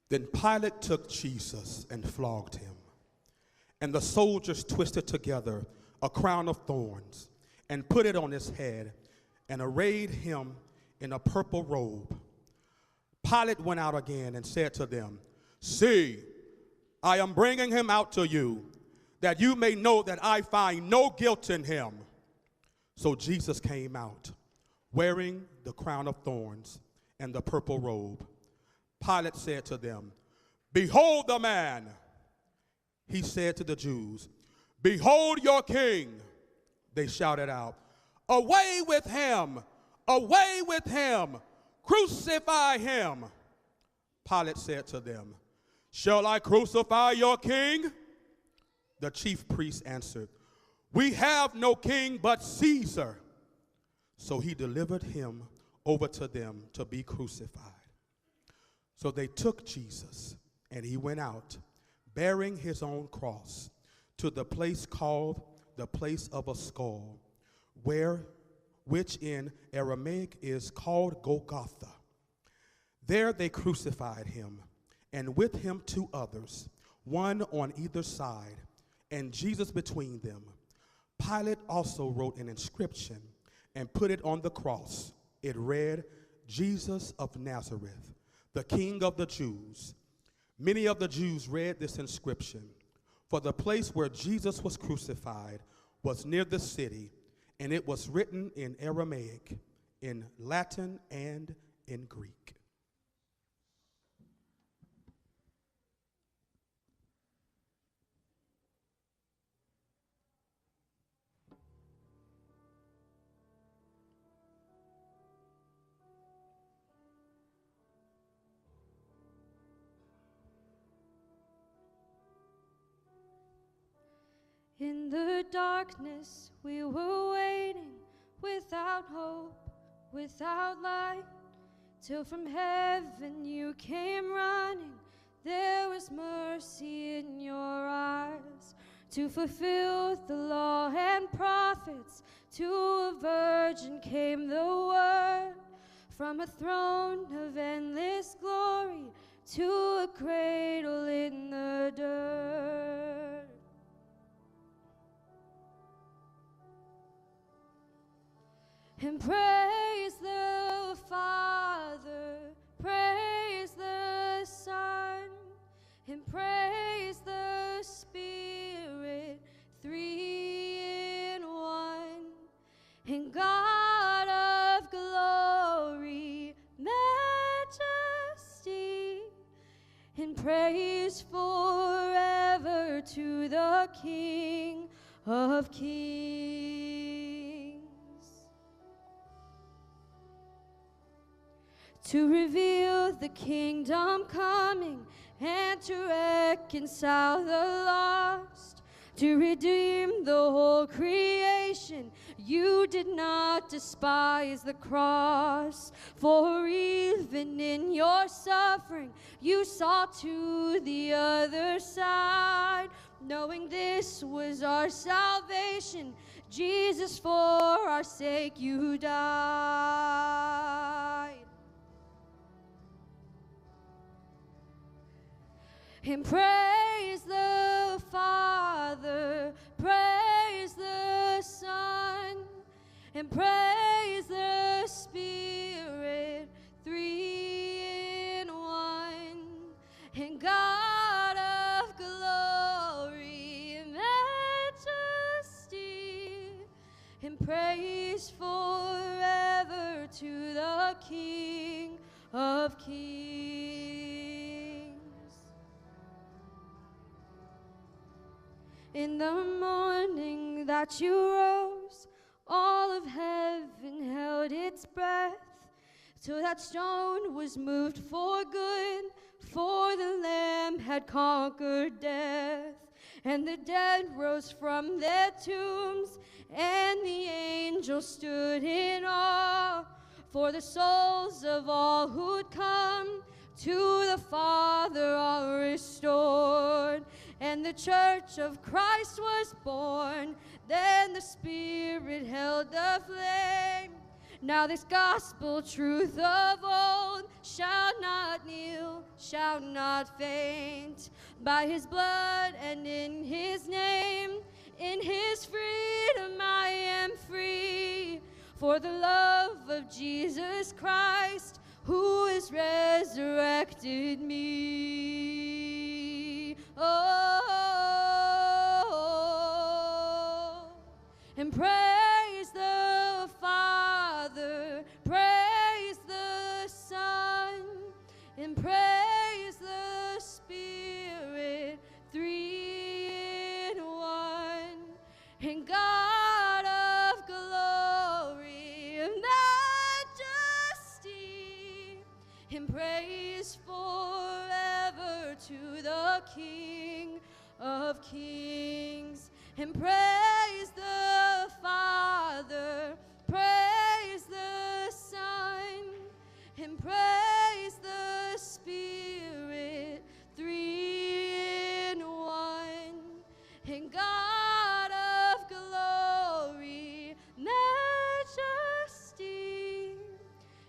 Then Pilate took Jesus and flogged him. And the soldiers twisted together a crown of thorns and put it on his head and arrayed him in a purple robe. Pilate went out again and said to them, "See, I am bringing him out to you, that you may know that I find no guilt in him." So Jesus came out, wearing the crown of thorns and the purple robe. Pilate said to them, "Behold the man." He said to the Jews, "Behold your king." They shouted out, "Away with him! Away with him! Crucify him!" Pilate said to them, "Shall I crucify your king?" The chief priests answered, "We have no king but Caesar." So he delivered him over to them to be crucified. So they took Jesus, and he went out, bearing his own cross, to the place called the place of a skull, which in Aramaic is called Golgotha. There they crucified him, and with him 2 others, one on either side, and Jesus between them. Pilate also wrote an inscription and put it on the cross. It read, "Jesus of Nazareth, the King of the Jews." Many of the Jews read this inscription, for the place where Jesus was crucified was near the city, and it was written in Aramaic, in Latin, and in Greek. In the darkness we were waiting, without hope, without light, till from heaven you came running. There was mercy in your eyes, to fulfill the law and prophets. To a virgin came the word, from a throne of endless glory to a cradle in the dirt. And praise the Father, praise the Son, and praise the Spirit, 3 in 1. And God of glory, majesty, and praise forever to the King of Kings. To reveal the kingdom coming and to reconcile the lost, to redeem the whole creation. You did not despise the cross, for even in your suffering you saw to the other side. Knowing this was our salvation, Jesus, for our sake you died. And praise the Father, praise the Son, and praise the Spirit, 3 in 1. And God of glory, majesty, and praise forever to the King of Kings. In the morning that you rose, all of heaven held its breath, till that stone was moved for good, for the Lamb had conquered death. And the dead rose from their tombs, and the angels stood in awe, for the souls of all who'd come to the Father are restored. And the church of Christ was born. Then the Spirit held the flame. Now this gospel truth of old shall not kneel, shall not faint. By his blood and in his name, in his freedom I am free. For the love of Jesus Christ, who has resurrected me. Oh, and praise the Father, praise the Son, and praise the Spirit, three in one. And God of glory and majesty, and praise forever to the King of kings. And praise the Father, praise the Son, and praise the Spirit, three in one. And God of glory, majesty,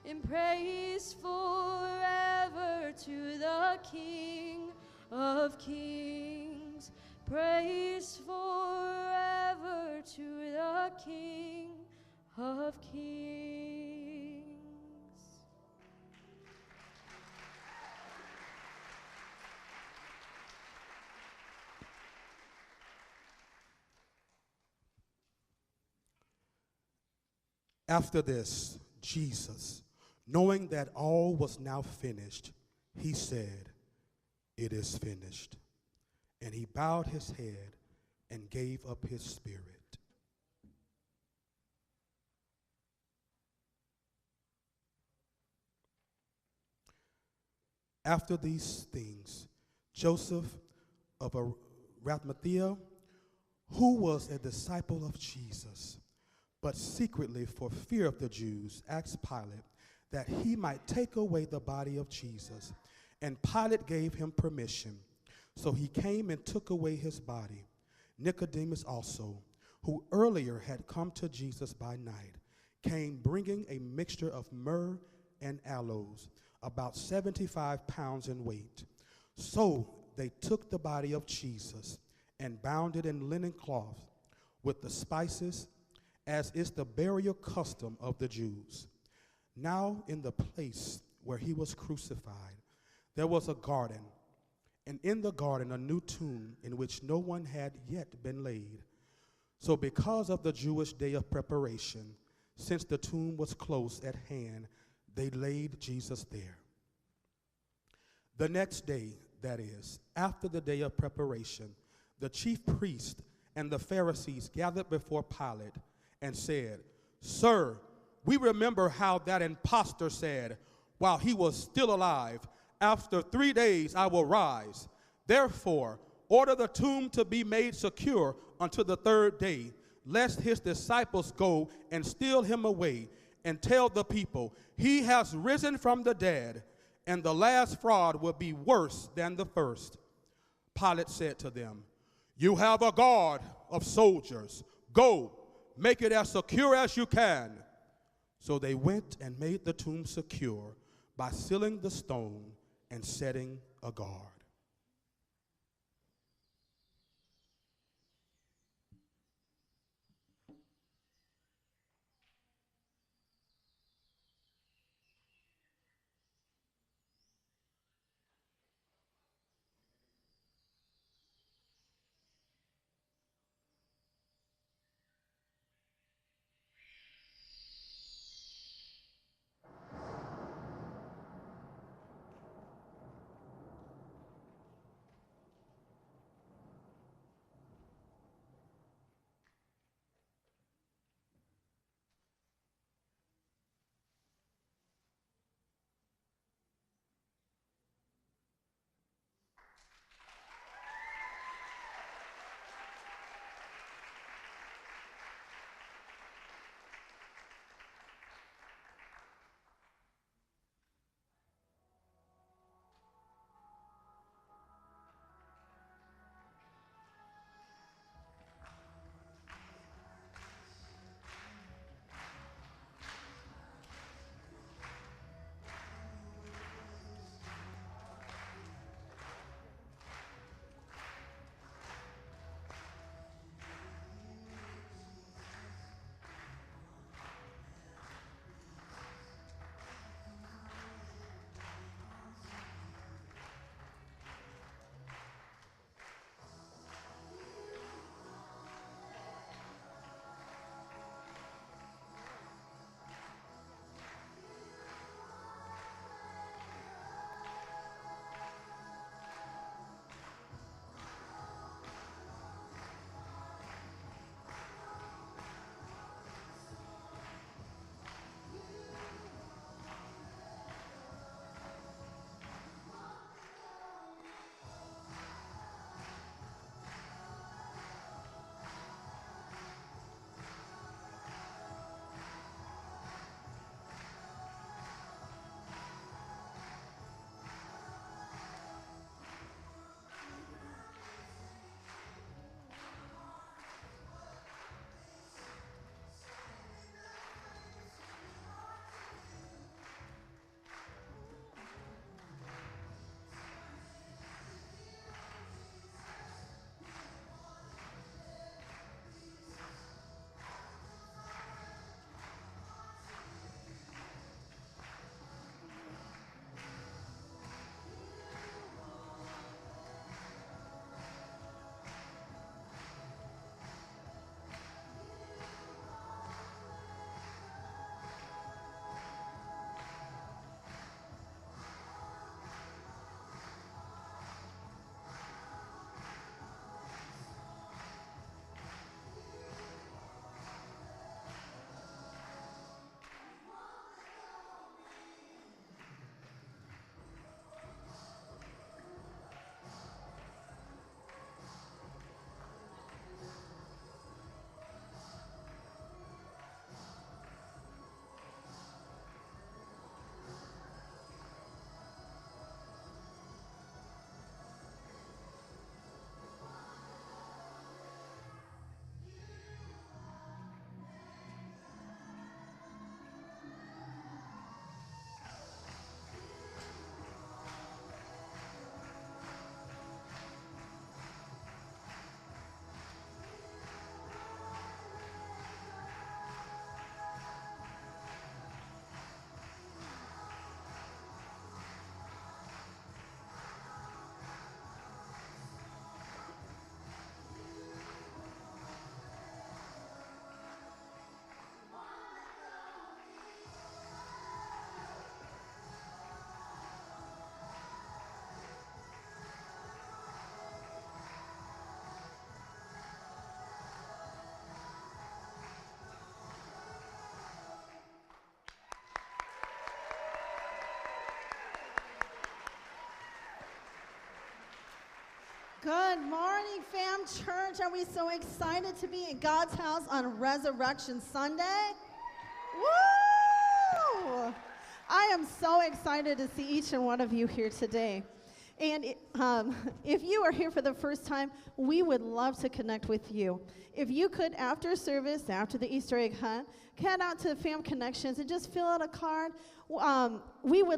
and praise forever to the King of kings. Praise forever to the King of kings. After this, Jesus, knowing that all was now finished, he said, "It is finished." And he bowed his head and gave up his spirit. After these things, Joseph of Arimathea, who was a disciple of Jesus, but secretly for fear of the Jews, asked Pilate that he might take away the body of Jesus. And Pilate gave him permission. So he came and took away his body. Nicodemus also, who earlier had come to Jesus by night, came bringing a mixture of myrrh and aloes, about 75 pounds in weight. So they took the body of Jesus and bound it in linen cloth with the spices, as is the burial custom of the Jews. Now in the place where he was crucified, there was a garden, and in the garden a new tomb in which no one had yet been laid. So because of the Jewish day of preparation, since the tomb was close at hand, they laid Jesus there. The next day, that is, after the day of preparation, the chief priests and the Pharisees gathered before Pilate and said, "Sir, we remember how that impostor said, while he was still alive, 'After 3 days I will rise.' Therefore, order the tomb to be made secure until the third day, lest his disciples go and steal him away and tell the people, 'He has risen from the dead,' and the last fraud will be worse than the first." Pilate said to them, "You have a guard of soldiers. Go, make it as secure as you can." So they went and made the tomb secure by sealing the stone and setting a guard. Good morning, Fam Church. Are we so excited to be in God's house on Resurrection Sunday? Woo! I am so excited to see each and one of you here today. And if you are here for the first time, we would love to connect with you. If you could, after service, after the Easter egg hunt, head out to Fam Connections and just fill out a card. We would